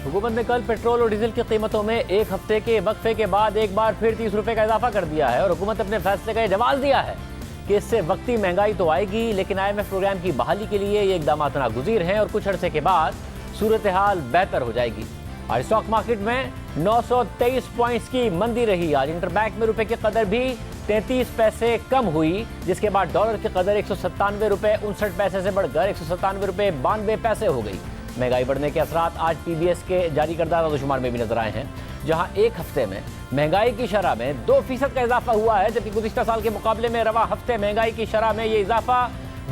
हुकूमत ने कल पेट्रोल और डीजल की कीमतों में एक हफ्ते के वक्फे के बाद एक बार फिर 30 रुपए का इजाफा कर दिया है और हुकूमत अपने फैसले का जवाब दिया है कि इससे वक्ती महंगाई तो आएगी, लेकिन IMF प्रोग्राम की बहाली के लिए ये इकदाम नागुज़ीर हैं और कुछ अरसे के बाद सूरत हाल बेहतर हो जाएगी। आज स्टॉक मार्केट में 923 पॉइंट्स की मंदी रही। आज इंटरबैंक में रुपए की कदर भी 33 पैसे कम हुई, जिसके बाद डॉलर की कदर 197 रुपए 59 पैसे से बढ़कर 197 रुपए 92 पैसे हो गई। महंगाई बढ़ने के असरात आज PBS के जारी करदा आदादोशुमार में भी नजर आए हैं, जहां एक हफ्ते में महंगाई की शरह में 2% का इजाफा हुआ है, जबकि गुज़िश्ता साल के मुकाबले में रवा हफ्ते महंगाई की शरह में ये इजाफा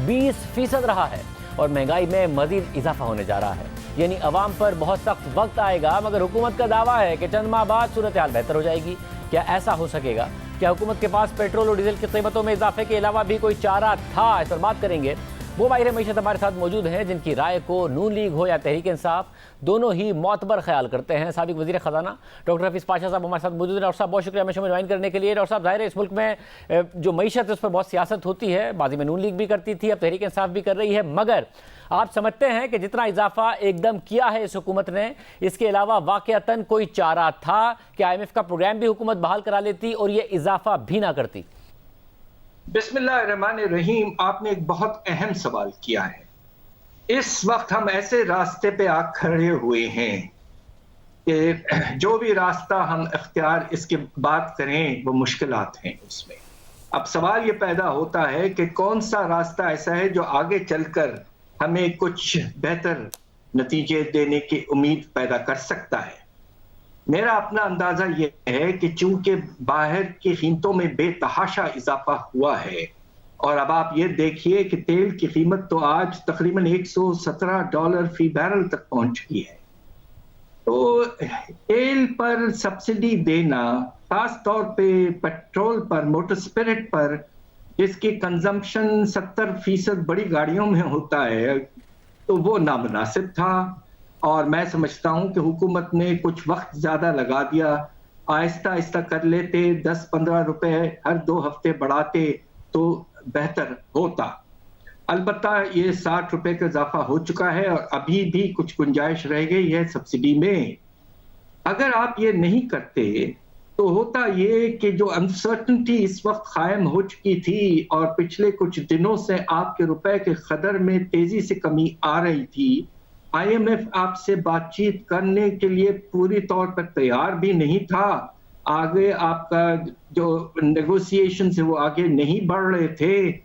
20% रहा है और महंगाई में मजीद इजाफा होने जा रहा है। यानी अवाम पर बहुत सख्त वक्त आएगा, मगर हुकूमत का दावा है कि चंद माह बाद सूरत हाल बेहतर हो जाएगी। क्या ऐसा हो सकेगा? क्या हुकूमत के पास पेट्रोल और डीजल की कीमतों में इजाफे के अलावा भी कोई चारा था? इस पर बात करेंगे। वो माहिर मईशत हमारे साथ मौजूद हैं जिनकी राय को नून लीग हो या तहरीक इंसाफ दोनों ही मोतबर ख्याल करते हैं। साबिक वज़ीर ख़जाना डॉक्टर हफीज़ पाशा साहब हमारे साथ मौजूद हैं। डॉक्टर साहब बहुत शुक्रिया हमें ज्वाइन करने के लिए। डॉक्टर साहब, ज़ाहिर है इस मुल्क में जो मईशत है उस पर बहुत सियासत होती है, माज़ी में नून लीग भी करती थी, अब तहरीक इंसाफ भी कर रही है, मगर आप समझते हैं कि जितना इजाफा एकदम किया है इस हुकूमत ने, इसके अलावा वाक़अतन कोई चारा था कि IMF का प्रोग्राम भी हुकूमत बहाल करा लेती और ये इजाफा भी ना करती? बिस्मिल्लाहिर्रहमानिर्रहीम, आपने एक बहुत अहम सवाल किया है। इस वक्त हम ऐसे रास्ते पे आ खड़े हुए हैं कि जो भी रास्ता हम इख्तियार इसके बात करें वो मुश्किलात हैं उसमें। अब सवाल ये पैदा होता है कि कौन सा रास्ता ऐसा है जो आगे चलकर हमें कुछ बेहतर नतीजे देने की उम्मीद पैदा कर सकता है। मेरा अपना अंदाजा ये है कि चूंकि बाहर की कीमतों में बेतहाशा इजाफा हुआ है और अब आप ये देखिए कि तेल की कीमत तो आज तकरीबन $117 फी बैरल तक पहुंच गई है। तो तेल पर सब्सिडी देना, खास तौर पे पेट्रोल पर, मोटर स्पिरिट पर, जिसकी कंजम्पशन 70% बड़ी गाड़ियों में होता है, तो वो नामुनासिब था। और मैं समझता हूं कि हुकूमत ने कुछ वक्त ज्यादा लगा दिया। आहिस्ता आहिस्ता कर लेते, 10-15 रुपए हर 2 हफ्ते बढ़ाते तो बेहतर होता। अलबत्ता ये 60 रुपए का इजाफा हो चुका है और अभी भी कुछ गुंजाइश रह गई है सब्सिडी में। अगर आप ये नहीं करते तो होता ये कि जो अनसर्टनिटी इस वक्त कायम हो चुकी थी और पिछले कुछ दिनों से आपके रुपए के कदर में तेजी से कमी आ रही थी, IMF आपसे बातचीत करने के लिए पूरी तौर पर तैयार भी नहीं था। आगे आपका जो नेगोशिएशन है वो आगे नहीं बढ़ रहे थे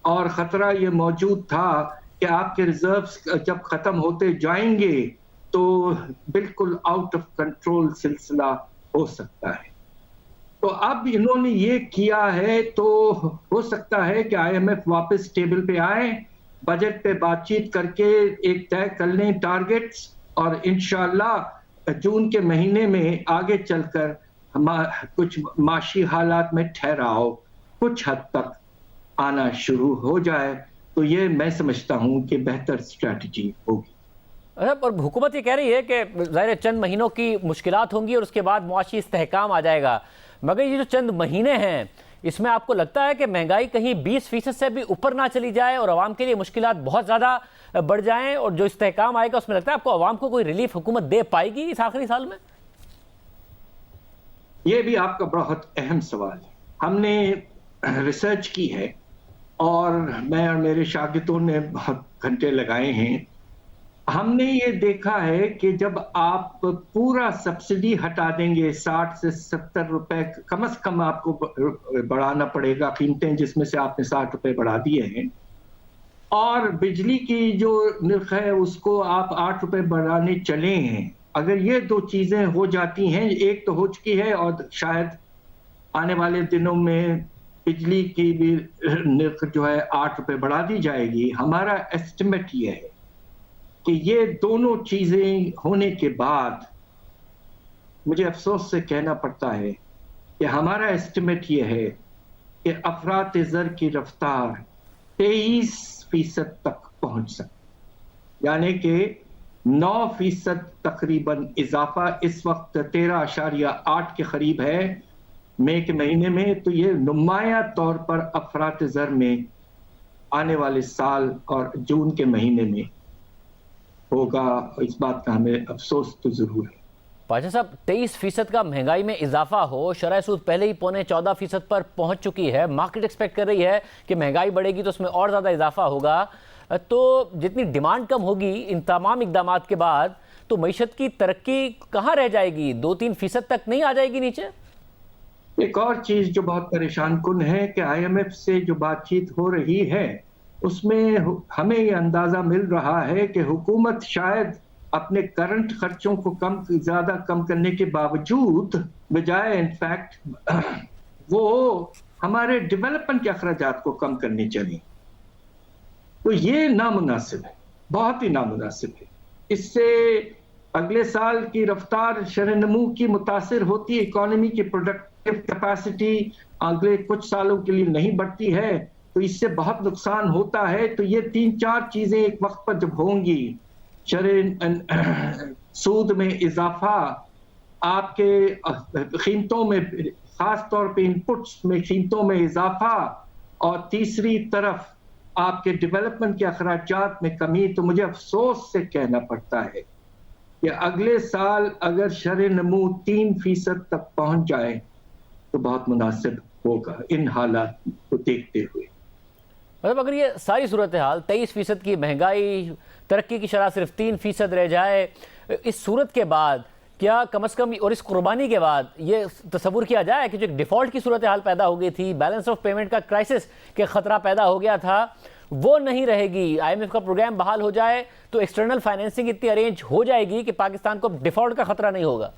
और खतरा ये मौजूद था कि आपके रिजर्व्स जब खत्म होते जाएंगे तो बिल्कुल आउट ऑफ कंट्रोल सिलसिला हो सकता है। तो अब इन्होंने ये किया है तो हो सकता है कि IMF वापस टेबल पे आए, बजट पे बातचीत करके एक तय कर लें टारगेट्स, और इंशाअल्लाह जून के महीने में आगे चलकर कुछ माशी हालात में ठहराव कुछ हद तक आना शुरू हो जाए, तो ये मैं समझता हूं कि बेहतर स्ट्रैटेजी होगी। और हुकूमत ये कह रही है कि ज़ाहिर चंद महीनों की मुश्किलात होंगी और उसके बाद मुआशी इस्तेहकाम आ जाएगा, मगर ये जो चंद महीने हैं इसमें आपको लगता है कि महंगाई कहीं 20% से भी ऊपर ना चली जाए और आवाम के लिए मुश्किलात बहुत ज़्यादा बढ़ जाएं, और जो इस्तेहकाम आएगा उसमें लगता है आपको आवाम को कोई रिलीफ हुकूमत दे पाएगी इस आखिरी साल में? ये भी आपका बहुत अहम सवाल है। हमने रिसर्च की है और मैं और मेरे शागिर्दों ने बहुत घंटे लगाए हैं। हमने ये देखा है कि जब आप पूरा सब्सिडी हटा देंगे, 60 से 70 रुपए कम से कम आपको बढ़ाना पड़ेगा कीमतें, जिसमें से आपने 60 रुपए बढ़ा दिए हैं, और बिजली की जो निर्ख है उसको आप 8 रुपए बढ़ाने चले हैं। अगर ये 2 चीजें हो जाती हैं, एक तो हो चुकी है और शायद आने वाले दिनों में बिजली की भी निर्ख जो है 8 रुपए बढ़ा दी जाएगी। हमारा एस्टिमेट ये है कि ये दोनों चीजें होने के बाद मुझे अफसोस से कहना पड़ता है कि हमारा एस्टिमेट ये है कि अफरात ज़र की रफ्तार 23% तक पहुंच सकती, यानी कि 9% तकरीबन इजाफा इस वक्त 13.8 के करीब है मई के महीने में। तो ये नुमाया तौर पर अफरात ज़र में आने वाले साल और जून के महीने में ہوگا، اس بات کا ہمیں افسوس تو ضرور ہے۔ پاشا صاحب 23% کا مہنگائی میں اضافہ ہو، شرح سود پہلے ہی 14.25% پر پہنچ چکی ہے، مارکیٹ ایکسپیکٹ کر رہی ہے کہ مہنگائی بڑھے گی تو اس میں اور زیادہ اضافہ ہوگا، تو جتنی ڈیمانڈ کم ہوگی ان تمام اقدامات کے بعد تو معیشت کی ترقی کہاں رہ جائے گی؟ 2-3% تک نہیں آ جائے گی نیچے؟ ایک اور چیز جو بہت پریشان کن ہے کہ آئی ایم ایف سے جو بات چیت ہو رہی ہے اس میں ہمیں یہ اندازہ مل رہا ہے کہ حکومت شاید اپنے کرنٹ خرچوں کو زیادہ کم کرنے کے باوجود بجائے انفیکٹ وہ ہمارے ڈیولپمنٹ کے اخراجات کو کم کرنے چلیں، تو یہ نامناسب ہے، بہت ہی نامناسب ہے۔ اس سے اگلے سال کی رفتار شرح نمو کی متاثر ہوتی ہے، اکانومی کی پروڈکٹیو کیپیسٹی اگلے کچھ سالوں کے لیے نہیں بڑھتی ہے، تو اس سے بہت نقصان ہوتا ہے۔ تو یہ 3-4 چیزیں ایک وقت پر جب ہوں گی، شرح سود میں اضافہ، آپ کے قیمتوں میں خاص طور پہ انپٹس میں قیمتوں میں اضافہ، اور تیسری طرف آپ کے ڈیولپمنٹ کے اخراجات میں کمی، تو مجھے افسوس سے کہنا پڑتا ہے کہ اگلے سال اگر شرح نمو 3% تک پہنچ جائے تو بہت مناسب ہوگا ان حالات کو دیکھتے ہوئے۔ مطلب اگر یہ ساری صورتحال 23% کی مہنگائی، ترقی کی شرح صرف 3% رہ جائے، اس صورت کے بعد کیا کم از کم اور اس قربانی کے بعد یہ تصور کیا جائے کہ جو ایک ڈیفالٹ کی صورتحال پیدا ہو گئی تھی، بیلنس آف پیمنٹ کا کرائسس کے خطرہ پیدا ہو گیا تھا، وہ نہیں رہے گی؟ آئی ایم ایف کا پروگرام بحال ہو جائے تو ایکسٹرنل فائنینسنگ اتنی ارینج ہو جائے گی کہ پاکستان کو ڈیفالٹ کا خطرہ نہیں ہوگا؟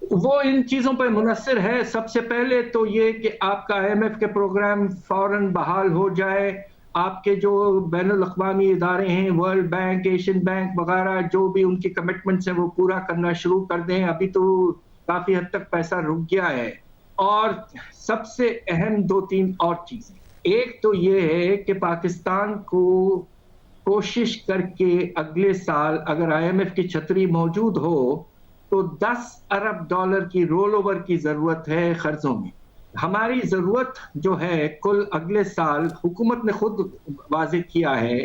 وہ ان چیزوں پہ منحصر ہے۔ سب سے پہلے تو یہ کہ آپ کا آئی ایم ایف کے پروگرام فوراً بحال ہو جائے، آپ کے جو بین الاقوامی ادارے ہیں، ورلڈ بینک، ایشین بینک وغیرہ، جو بھی ان کی کمٹمنٹس ہیں وہ پورا کرنا شروع کر دیں۔ ابھی تو کافی حد تک پیسہ رک گیا ہے۔ اور سب سے اہم 2-3 اور چیزیں، ایک تو یہ ہے کہ پاکستان کو کوشش کر کے اگلے سال اگر آئی ایم ایف کی چھتری موجود ہو تو $10 ارب کی رول اوور کی ضرورت ہے قرضوں میں۔ ہماری ضرورت جو ہے کل اگلے سال حکومت نے خود واضح کیا ہے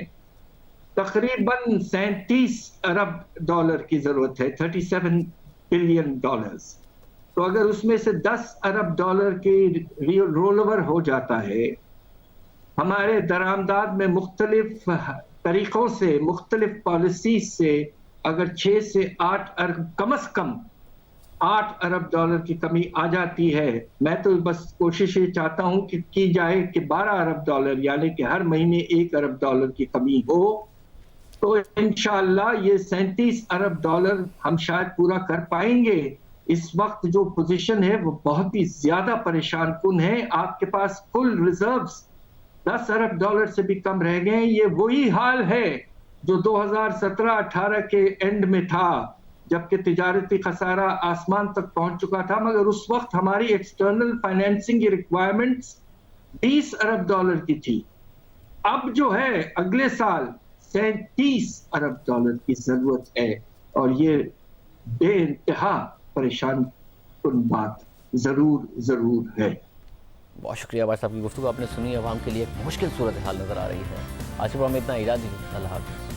تقریباً $37 ارب کی ضرورت ہے، $37 بلین۔ تو اگر اس میں سے $10 ارب کی رول اوور ہو جاتا ہے، ہمارے درآمدات میں مختلف طریقوں سے، مختلف پالیسیز سے اگر 6 سے 8 ارب، کم از کم $8 ارب کی کمی آ جاتی ہے، میں تو بس کوشش یہ چاہتا ہوں کہ کی جائے کہ $12 ارب یعنی کہ ہر مہینے $1 ارب کی کمی ہو، تو انشاءاللہ یہ $37 ارب ہم شاید پورا کر پائیں گے۔ اس وقت جو پوزیشن ہے وہ بہت ہی زیادہ پریشان کن ہے۔ آپ کے پاس کل ریزروز $10 ارب سے بھی کم رہ گئے۔ یہ وہی حال ہے جو 2017-18 کے اینڈ میں تھا، جبکہ تجارتی خسارہ آسمان تک پہنچ چکا تھا، مگر اس وقت ہماری ایکسٹرنل فائنینسنگ کی ریکوائرمنٹس $20 ارب کی تھی۔ اب جو ہے اگلے سال $37 ارب کی ضرورت ہے، اور یہ بے انتہا پریشان کن بات ضرور ہے۔ بہت شکریہ بھائی صاحب کی گفتگو آپ نے سنی، عوام کے لیے ایک مشکل صورتحال نظر آ رہی ہے۔ آج کے پروگرام میں اتنا، اجازت دیجیے، اللہ حافظ۔